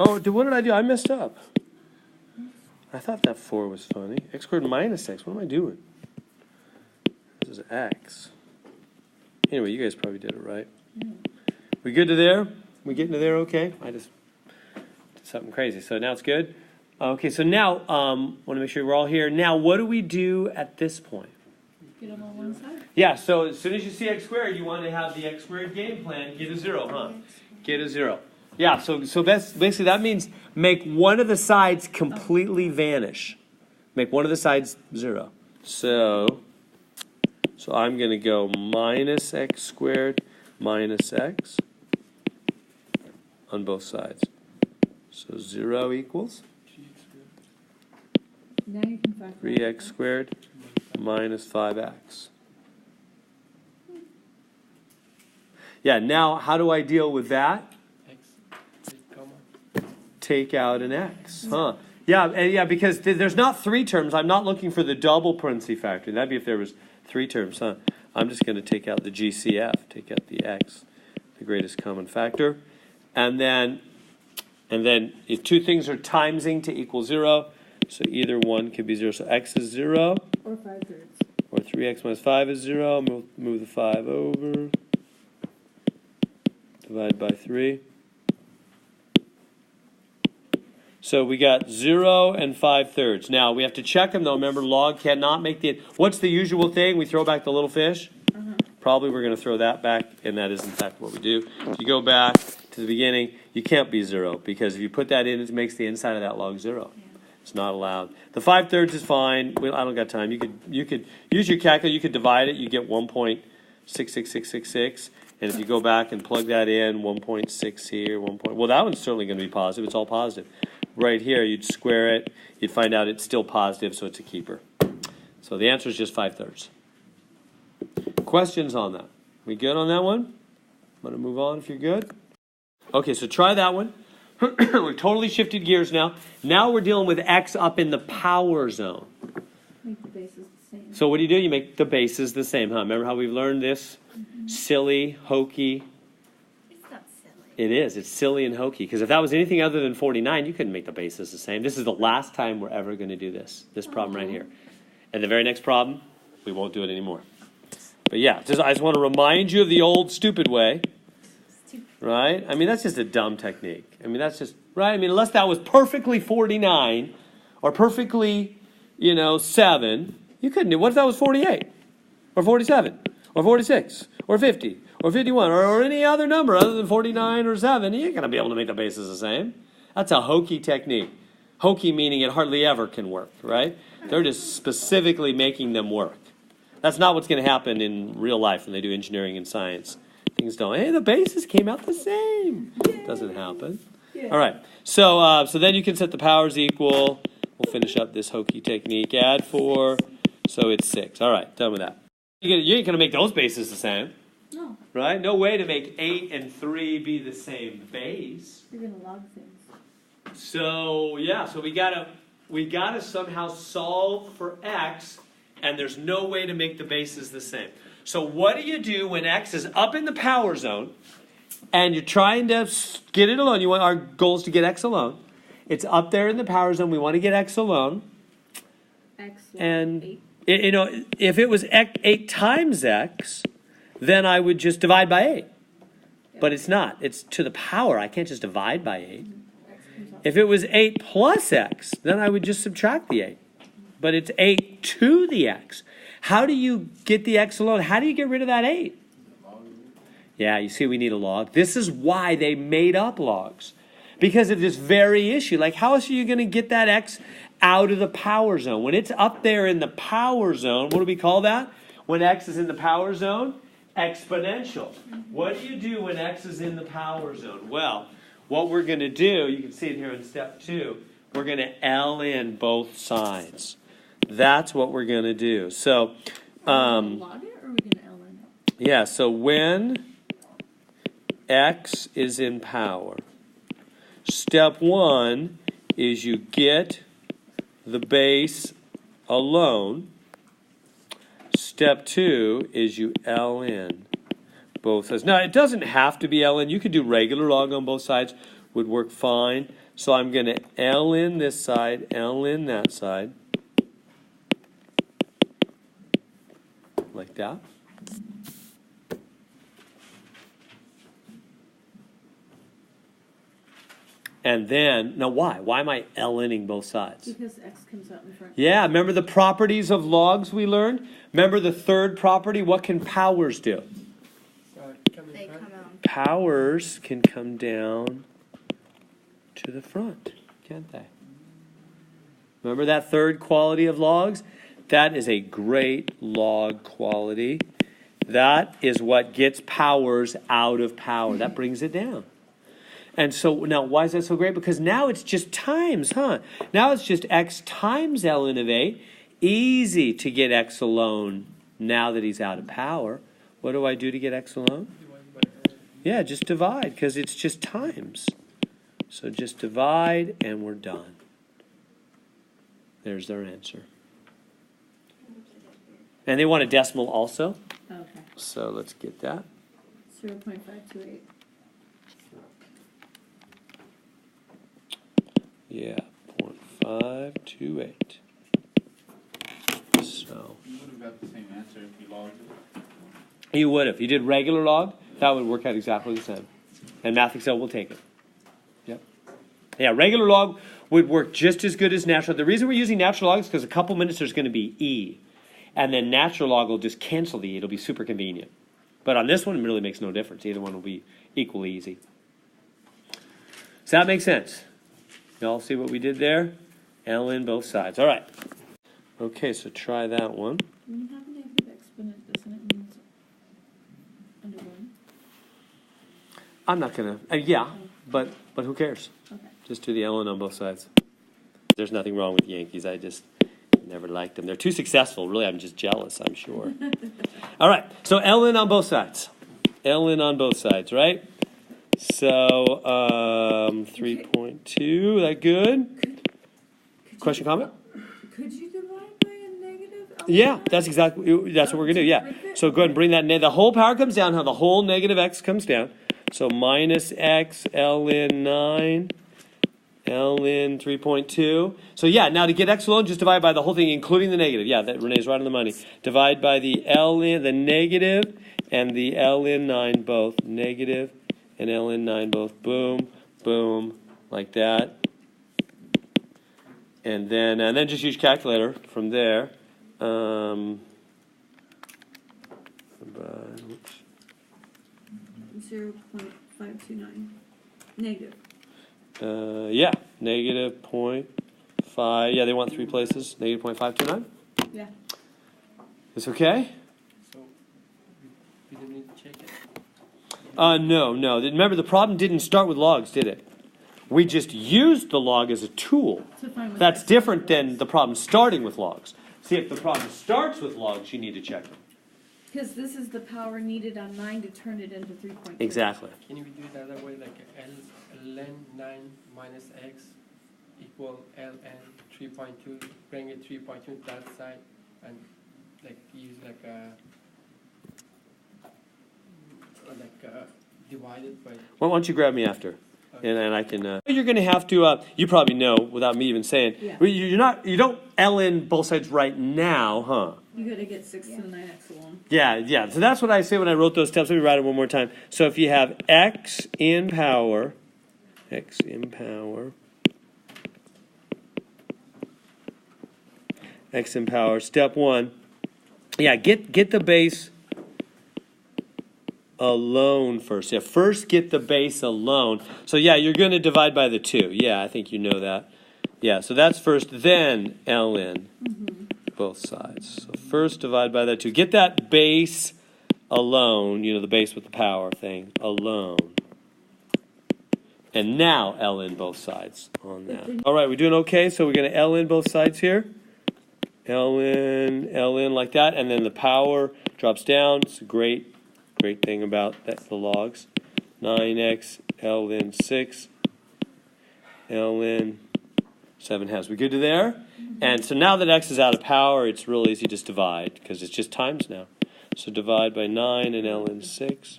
Oh, what did I do? I messed up. I thought that 4 was funny. X squared minus x. What am I doing? This is x. Anyway, you guys probably did it right. We good to there? We getting to there okay? I just did something crazy. So now it's good? Okay, so now, want to make sure we're all here. Now, what do we do at this point? Get them on one side. Yeah, so as soon as you see x squared, you want to have the x squared game plan. Get a 0, huh? Get a 0. Yeah, so basically that means make one of the sides completely vanish. Make one of the sides 0. So I'm going to go minus x squared minus x on both sides. So 0 equals Now you can factor 3x squared minus 5x. Yeah, now how do I deal with that? Take out an x, huh? Yeah, because there's not 3 terms. I'm not looking for the double parenthesis factor. That'd be if there was 3 terms, huh? I'm just going to take out the GCF, take out the x, the greatest common factor, and then if 2 things are timesing to equal 0, so either one could be 0. So x is 0, or 5/3. or 3x minus 5 is 0. Move the 5 over. Divide by 3. So we got 0 and 5/3. Now, we have to check them, though. Remember, log cannot make the... What's the usual thing? We throw back the little fish? Probably we're going to throw that back, and that is, in fact, what we do. If you go back to the beginning, you can't be 0, because if you put that in, it makes the inside of that log 0. It's not allowed. The 5/3 is fine. Well, I don't got time. You could use your calculator. You could divide it. You get 1.66666. And if you go back and plug that in, 1.6 here, well, that one's certainly going to be positive. It's all positive. Right here, you'd square it. You'd find out it's still positive, so it's a keeper. So the answer is just 5/3. Questions on that? We good on that one? I'm going to move on if you're good. Okay, so try that one. We're totally shifted gears now. Now we're dealing with x up in the power zone. Make the bases the same. So what do? You make the bases the same, huh? Remember how we've learned this? Silly, hokey. It's not silly. It is. It's silly and hokey. Because if that was anything other than 49, you couldn't make the bases the same. This is the last time we're ever going to do this problem right here. And the very next problem, we won't do it anymore. But yeah, I just want to remind you of the old stupid way. Right? I mean, that's just a dumb technique. I mean, that's just, right? I mean, unless that was perfectly 49 or perfectly, 7, you couldn't do. What if that was 48 or 47 or 46 or 50 or 51 or any other number other than 49 or 7? You ain't going to be able to make the bases the same. That's a hokey technique. Hokey meaning it hardly ever can work, right? They're just specifically making them work. That's not what's going to happen in real life when they do engineering and science. Things don't, hey, the bases came out the same. Yay. Doesn't happen. Yeah. All right. So then you can set the powers equal. We'll finish up this hokey technique. Add 4. So it's 6. All right. Done with that. You ain't going to make those bases the same. No. Right? No way to make 8 and 3 be the same base. You're going to log things. So, yeah. So we gotta somehow solve for x, and there's no way to make the bases the same. So what do you do when x is up in the power zone and you're trying to get it alone? Our goal is to get x alone. It's up there in the power zone. We want to get x alone. X And 8. if it was 8 times x, then I would just divide by 8. But it's not. It's to the power. I can't just divide by 8. X comes If it was 8 plus x, then I would just subtract the 8. But it's 8 to the x. How do you get the x alone? How do you get rid of that 8? Yeah, you see we need a log. This is why they made up logs. Because of this very issue. Like, how else are you going to get that x out of the power zone? When it's up there in the power zone, what do we call that? When x is in the power zone? Exponential. What do you do when x is in the power zone? Well, what we're going to do, you can see it here in step 2, we're going to ln both sides. That's what we're going to do. So, log it, or are we going to ln it? yeah, so when x is in power, step 1 is you get the base alone. Step 2 is you ln both sides. Now, it doesn't have to be ln. You could do regular log on both sides. Would work fine. So I'm going to ln this side, ln that side. Like that. And then, now why? Why am I lning both sides? Because x comes out in front. Yeah, remember the properties of logs we learned? Remember the third property? What can powers do? They come out. Powers can come down to the front, can't they? Remember that third quality of logs? That is a great log quality. That is what gets powers out of power. That brings it down. And so now, why is that so great? Because now it's just times, huh? Now it's just x times ln of 8. Easy to get x alone now that he's out of power. What do I do to get x alone? Yeah, just divide, because it's just times. So just divide, and we're done. There's their answer. And they want a decimal also. Okay. So let's get that. 0.528. Yeah, 0.528. So You would have got the same answer if you logged it. you would have. You did regular log, that would work out exactly the same. And Math Excel will take it. Yep. Yeah, regular log would work just as good as natural. The reason we're using natural log is because a couple minutes there's going to be E. And then natural log will just cancel the E. It'll be super convenient. But on this one, it really makes no difference. Either one will be equally easy. Does that make sense? Y'all see what we did there? ln both sides. All right. Okay, so try that one. When you have a negative exponent, doesn't it mean it's under 1? I'm not going to, yeah, but who cares? Okay. Just do the ln on both sides. There's nothing wrong with Yankees. I just never liked them. They're too successful. Really, I'm just jealous, I'm sure. All right, so ln on both sides. ln on both sides, right? So, 3.2, that good? Question, comment? Could you divide by a negative? Yeah, that's what we're going to do, yeah. So go ahead and bring that, the whole power comes down, how the whole negative x comes down. So minus x ln 9, ln 3.2. So yeah, now to get x alone, just divide by the whole thing, including the negative. Yeah, that Renee's right on the money. Divide by the ln, the negative, and the ln 9 both. Negative and ln 9 both. Boom, boom, like that. And then just use calculator from there. Oops. 0.529. Negative. Yeah, negative 0.5. Yeah, they want 3 places. Negative 0.529. Yeah. It's okay? So we don't need to check it. No. Remember, the problem didn't start with logs, did it? We just used the log as a tool. To find what That's x different was. than the problem starting with logs. See, if the problem starts with logs, you need to check them. Because this is the power needed on 9 to turn it into 3.2. Exactly. Can we do it the other way, like ln 9 minus x equal ln 3.2, bring it 3.2 to that side, and like use divide it by. Well, why don't you grab me after? And I can. You're going to have to. You probably know without me even saying. Yeah. You don't ln both sides right now, huh? You gotta get 6 to the 9x alone. Yeah. So that's what I say when I wrote those steps. Let me write it one more time. So if you have x in power x in power. Step 1. Yeah, get the base alone first. Yeah, first get the base alone. So yeah, you're going to divide by the 2. Yeah, I think you know that. Yeah, so that's first, then ln, both sides. So first divide by that 2. Get that base alone, the base with the power thing, alone. And now ln both sides on that. All right, we're doing okay, so we're going to ln both sides here. ln like that, and then the power drops down. It's a great thing about the logs. 9x ln 6 ln 7/2. We good to there? And so now that x is out of power, it's real easy to just divide, because it's just times now. So divide by 9 and ln 6.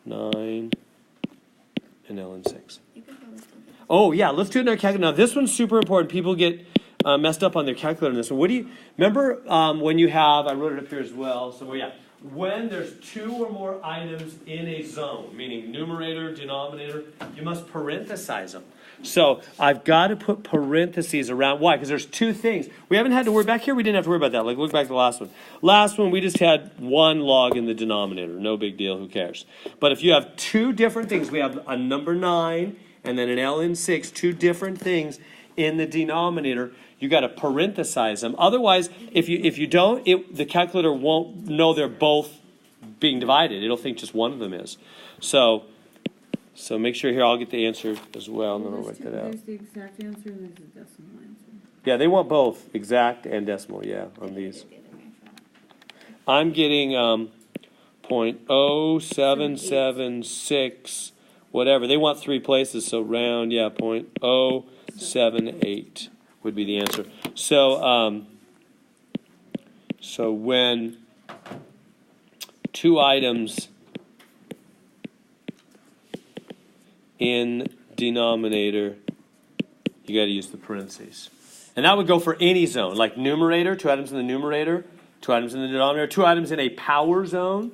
9 and ln 6. Oh, yeah, let's do it in our calculator. Now, this one's super important. People get messed up on their calculator on this one. What do you remember when you have, I wrote it up here as well, so yeah, when there's 2 or more items in a zone, meaning numerator, denominator, you must parenthesize them. So I've got to put parentheses around. Why? Because there's 2 things. We haven't had to worry, back here we didn't have to worry about that. Like, look back to the last one. Last one, we just had 1 log in the denominator. No big deal, who cares? But if you have 2 different things, we have a number 9 and then an ln 6, 2 different things in the denominator, you got to parenthesize them. Otherwise, if you don't, the calculator won't know they're both being divided. It'll think just one of them is. So make sure here I'll get the answer as well, and then I'll write that out. There's the exact answer and there's the decimal answer. Yeah, they want both exact and decimal. Yeah, on these. I'm getting 0.0776 whatever. They want 3 places, so round. Yeah, 0.078 would be the answer. So when 2 items in denominator, you got to use the parentheses. And that would go for any zone, like numerator, 2 items in the numerator, 2 items in the denominator, 2 items in a power zone.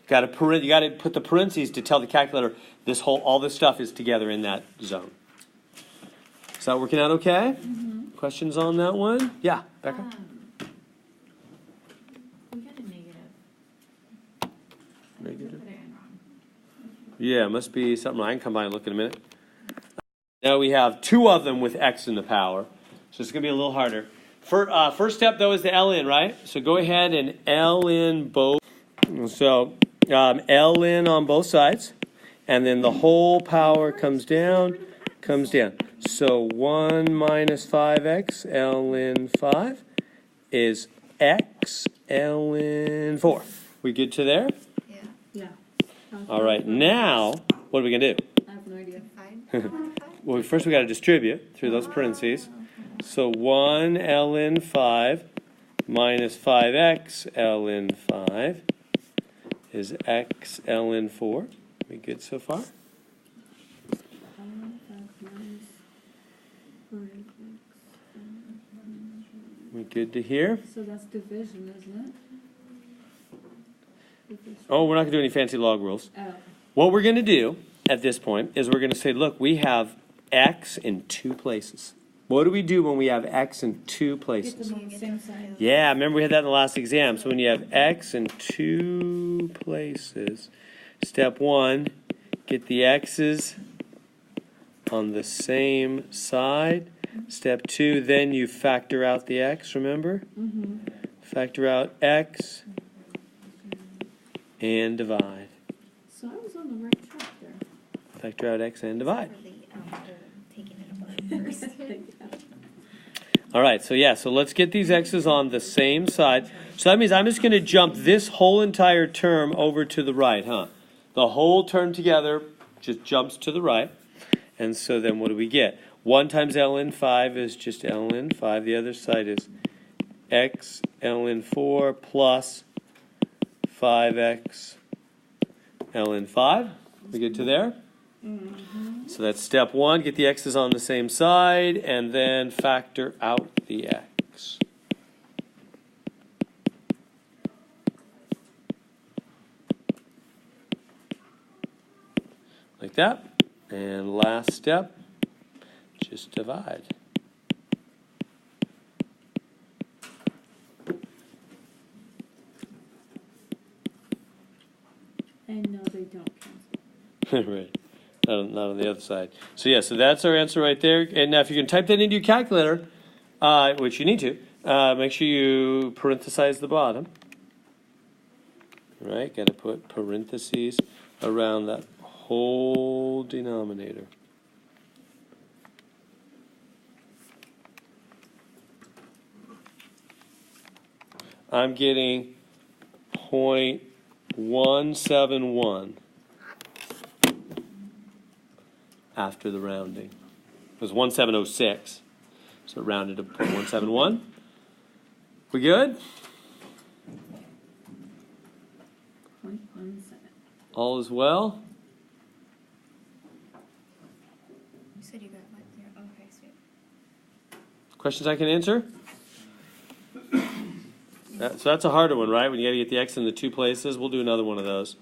You got to put the parentheses to tell the calculator all this stuff is together in that zone. Is that working out okay? Questions on that one? Yeah, Becca? We got a negative. Negative. Put it in wrong. Yeah, it must be something. I can come by and look in a minute. Now we have 2 of them with x in the power, so it's going to be a little harder. First step, though, is the ln, right? So go ahead and ln both. So ln on both sides, and then the whole power comes down. So 1 minus 5x ln 5 is x ln 4. We good to there? Yeah. Yeah. All right, now, what are we going to do? I have no idea. Well, first we got to distribute through those parentheses. So 1 ln 5 minus 5x ln 5 is x ln 4. We good so far? We good to here? So that's division, isn't it? Oh, we're not going to do any fancy log rules. Oh. What we're going to do at this point is we're going to say, look, we have x in 2 places. What do we do when we have x in 2 Get places? them on the same side. Yeah, remember we had that in the last exam. So when you have x in 2 places, step 1, get the x's on the same side. Step 2, then you factor out the x, remember? Factor out x and divide. So I was on the right track there. Factor out x and divide. Taking it apart first. All right, so let's get these x's on the same side. So that means I'm just going to jump this whole entire term over to the right, huh? The whole term together just jumps to the right. And so then what do we get? 1 times ln 5 is just ln 5. The other side is x ln 4 plus 5x ln 5. We get to there? So that's step 1. Get the x's on the same side, and then factor out the x. Like that. And last step, just divide. Right. Not on the other side. So yeah, so that's our answer right there. And now if you can type that into your calculator, which you need to, make sure you parenthesize the bottom. Right, got to put parentheses around that whole denominator. I'm getting 0.171 after the rounding. It was 1706, so it rounded to 0.171. We good? 0.17. All is well? You said you got like your okay, sweet. Questions I can answer? So that's a harder one, right? When you got to get the x in the two places. We'll do another one of those.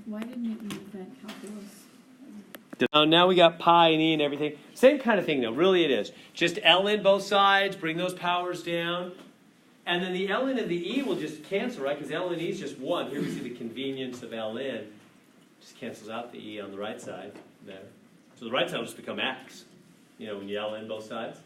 Why didn't it use that calculus? Now we got pi and e and everything. Same kind of thing though, really it is. Just ln both sides, bring those powers down. And then the ln and the e will just cancel, right? Because ln e is just 1. Here we see the convenience of ln. Just cancels out the e on the right side there. So the right side will just become x. You know, when you ln both sides.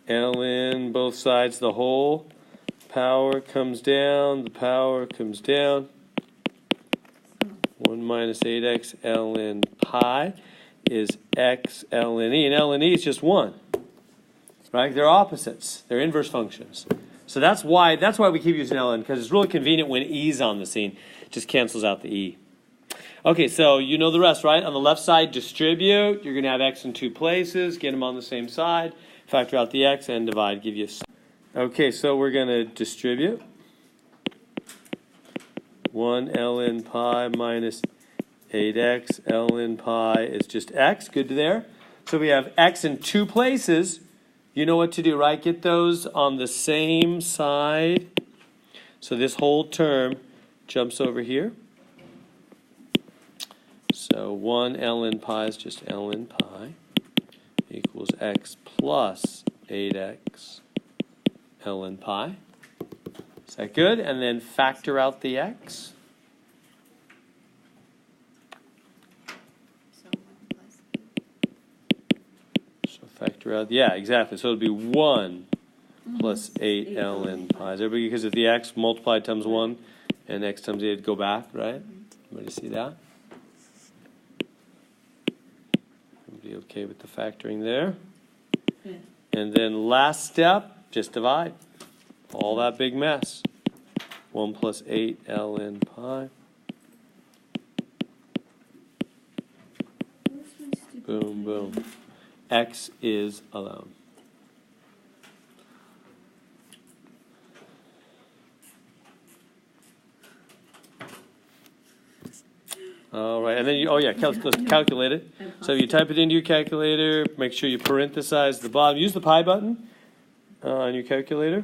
ln both sides, the whole power comes down, the power comes down. 1 minus 8x ln pi is x ln e, and ln e is just 1. Right? They're opposites. They're inverse functions. So that's why we keep using ln, because it's really convenient when e's on the scene. It just cancels out the e. Okay, so you know the rest, right? On the left side, distribute. You're going to have x in two places. Get them on the same side. Factor out the x and divide. Give you. Okay, so we're going to distribute. 1 ln pi minus 8x ln pi is just x. Good to there. So we have x in two places. You know what to do, right? Get those on the same side. So this whole term jumps over here. So 1 ln pi is just ln pi equals x plus 8x ln pi. Is that good? And then factor out the x. So 1 plus 8. So factor out, yeah, exactly. So it'll be 1 plus 8 ln pi. Is everybody, because if the x multiplied times 1 and x times 8 would go back, right? Everybody see that? Everybody okay with the factoring there? Yeah. And then last step, just divide. All that big mess. 1 plus 8 ln pi. Where's my stupid Boom, boom. X is alone. All right, and then let's calculate it. So you type it into your calculator, make sure you parenthesize the bottom. Use the pi button on your calculator,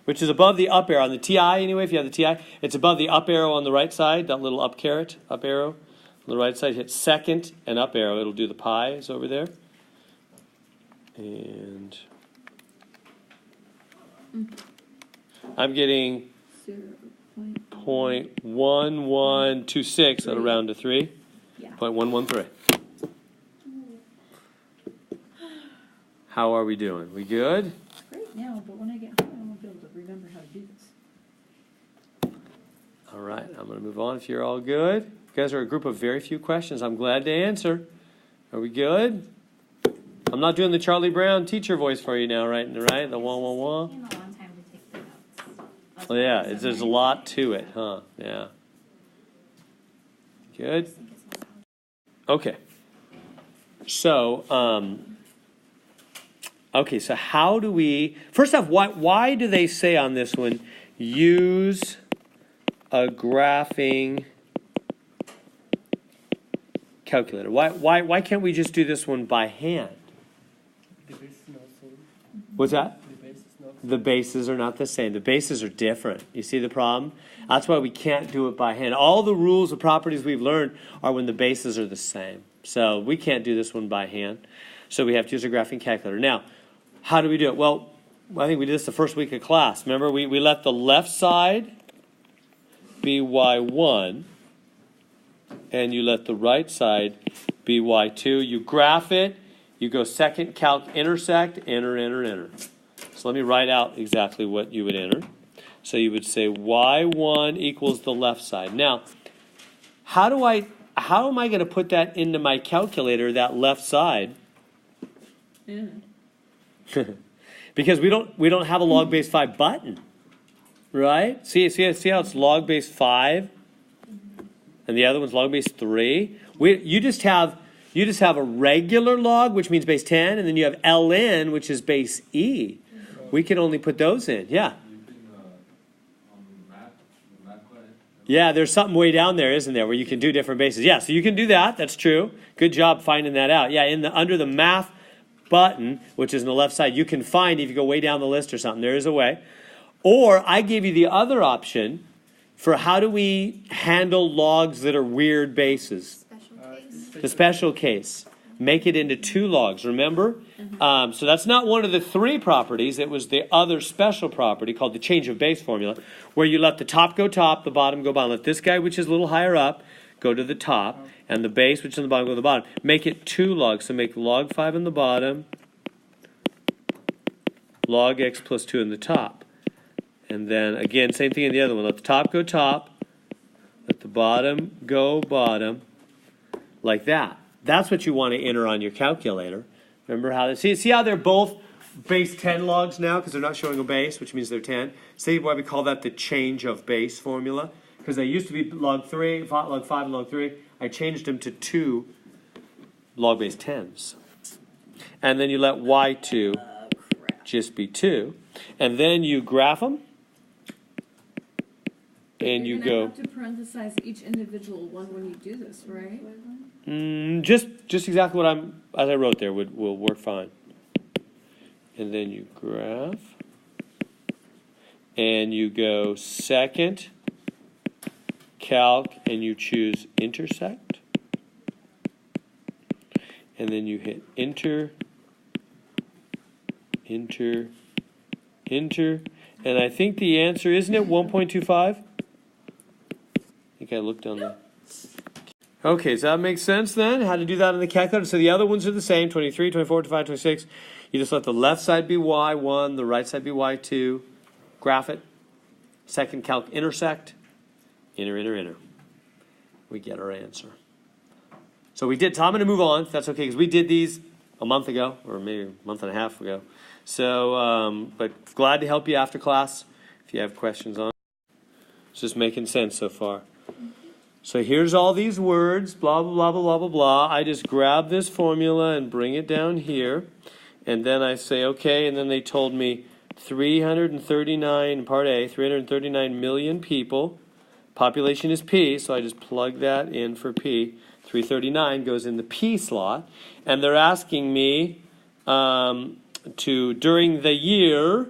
which is above the up arrow. On the TI anyway, if you have the TI, it's above the up arrow on the right side, that little up arrow. On the right side, hit second and up arrow. It'll do the pi, it's over there. And I'm getting 0.1126, that'll round to 3. Yeah. 0.113. How are we doing? We good? Great now, but when I get home, I won't be able to remember how to do this. All right, I'm going to move on if you're all good. You guys are a group of very few questions. I'm glad to answer. Are we good? I'm not doing the Charlie Brown teacher voice for you now, right? The wah, wah, wah. Taking a long time to take the notes. Oh, yeah, there's a lot to it, huh? Yeah. Good? Okay. So, so how do we, first off, why do they say on this one, use a graphing calculator? Why can't we just do this one by hand? The base is not same. What's that? The base is not The bases are not the same. The bases are different. You see the problem? That's why we can't do it by hand. All the rules, the properties we've learned are when the bases are the same. So we can't do this one by hand. So we have to use a graphing calculator. Now, how do we do it? Well, I think we did this the first week of class. Remember, we let the left side be y1, and you let the right side be y2. You graph it. You go second calc intersect, enter, enter, enter. So let me write out exactly what you would enter. So you would say y1 equals the left side. Now, how am I going to put that into my calculator, that left side? Yeah. Because we don't have a log base 5 button, right? See how it's log base 5, and the other one's log base 3. You just have a regular log, which means base 10, and then you have ln, which is base e. We can only put those in. Yeah. Yeah, there's something way down there, isn't there, where you can do different bases. Yeah, so you can do that. That's true. Good job finding that out. Yeah, under the math button, which is on the left side, you can find, if you go way down the list or something, there is a way. Or I gave you the other option for how do we handle logs that are weird bases. Special case. The special case. Make it into 2 logs, remember? So that's not one of the 3 properties. It was the other special property called the change of base formula, where you let the top go top, the bottom go bottom. Let this guy, which is a little higher up, go to the top, and the base, which is on the bottom, go to the bottom. Make it 2 logs. So make log 5 in the bottom, log x plus 2 in the top. And then, again, same thing in the other one. Let the top go top, let the bottom go bottom, like that. That's what you want to enter on your calculator. Remember how see how they're both base 10 logs now because they're not showing a base, which means they're 10. See why we call that the change of base formula? Because they used to be log 3, log 5, and log 3. I changed them to 2 log base 10s. And then you let y2 just be 2. And then you graph them. And you go. You're gonna have to parenthesize each individual one when you do this, right? Just exactly what as I wrote there will work fine. And then you graph, and you go second calc, and you choose intersect, and then you hit enter, enter, enter, and I think the answer, isn't it 1.25? I think I looked on the. Okay, so that makes sense then, how to do that in the calculator. So the other ones are the same, 23, 24, 25, 26. You just let the left side be y1, the right side be y2. Graph it. Second calc intersect. Enter, enter, enter. We get our answer. So we did, so I'm going to move on, if that's okay, because we did these a month ago, or maybe a month and a half ago. So, but glad to help you after class if you have questions on it. It's just making sense so far. So here's all these words, blah, blah, blah, blah, blah, blah. I just grab this formula and bring it down here. And then I say, okay, and then they told me 339, part A, 339 million people. Population is P, so I just plug that in for P. 339 goes in the P slot. And they're asking me during the year,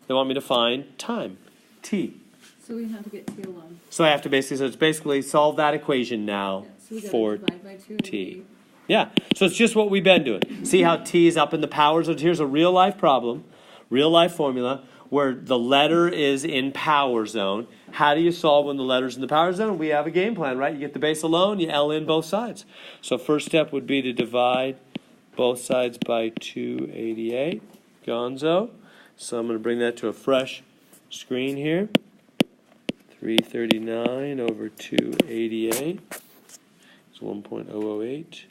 they want me to find time, T. So we have to get T alone. So I have to basically solve that equation now So we gotta for divide by 2 and T. Yeah, so it's just what we've been doing. See how T is up in the powers? Here's a real life problem, real life formula, where the letter is in power zone. How do you solve when the letter's in the power zone? We have a game plan, right? You get the base alone, you L in both sides. So first step would be to divide both sides by 288. Gonzo. So I'm going to bring that to a fresh screen here. 339 over 288 is 1.008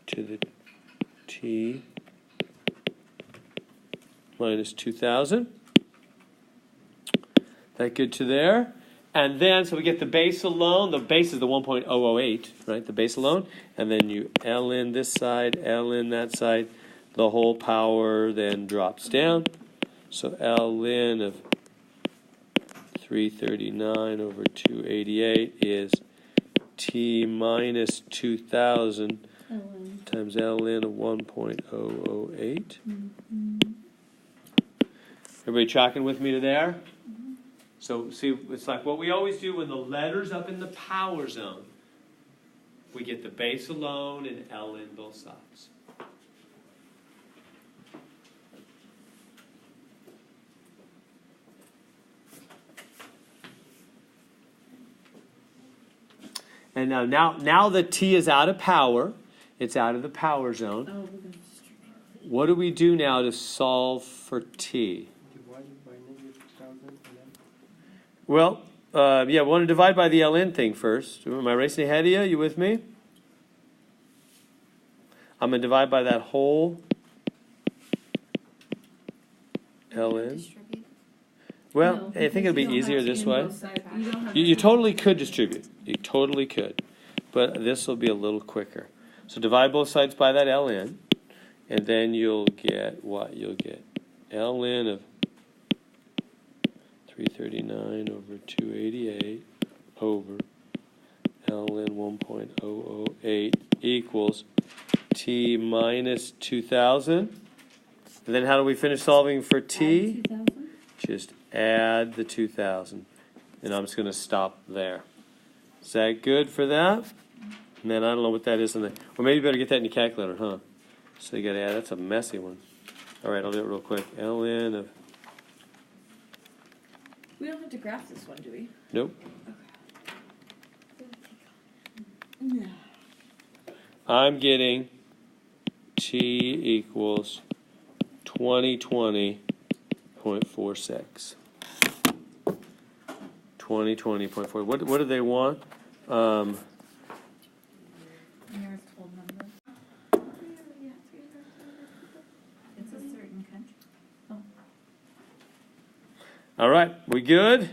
to the T minus 2,000. That good to there? And then, so we get the base alone. The base is the 1.008, right? The base alone. And then you L in this side, L in that side. The whole power then drops down. So L in of 339 over 288 is T minus 2,000 LN. times ln of 1.008. Everybody tracking with me to there? So see, it's like what we always do when the letter's up in the power zone. We get the base alone and ln both sides. And now that t is out of power, it's out of the power zone. Oh, we're gonna distribute. What do we do now to solve for t? Divided by negative 2000 ln. Well, yeah, we want to divide by the ln thing first. Am I racing ahead of you? You with me? I'm going to divide by that whole ln. Distribute. Well, No, I think it'll because be you don't easier have to this in way. both sides. You don't have You to- totally could distribute. You totally could. But this will be a little quicker. So divide both sides by that ln. And then you'll get what? You'll get ln of 339 over 288 over ln 1.008 equals t minus 2000. And then how do we finish solving for t? 2,000? Just add the 2000. And I'm just going to stop there. Is that good for that? And then I don't know what that is. Well, maybe you better get that in your calculator, huh? So you got to add. That's a messy one. All right, I'll do it real quick. ln of... We don't have to graph this one, do we? Nope. No. I'm getting t equals 2020.46. 2020.4. What do they want? Nearest whole number. It's a certain country. All right, we good?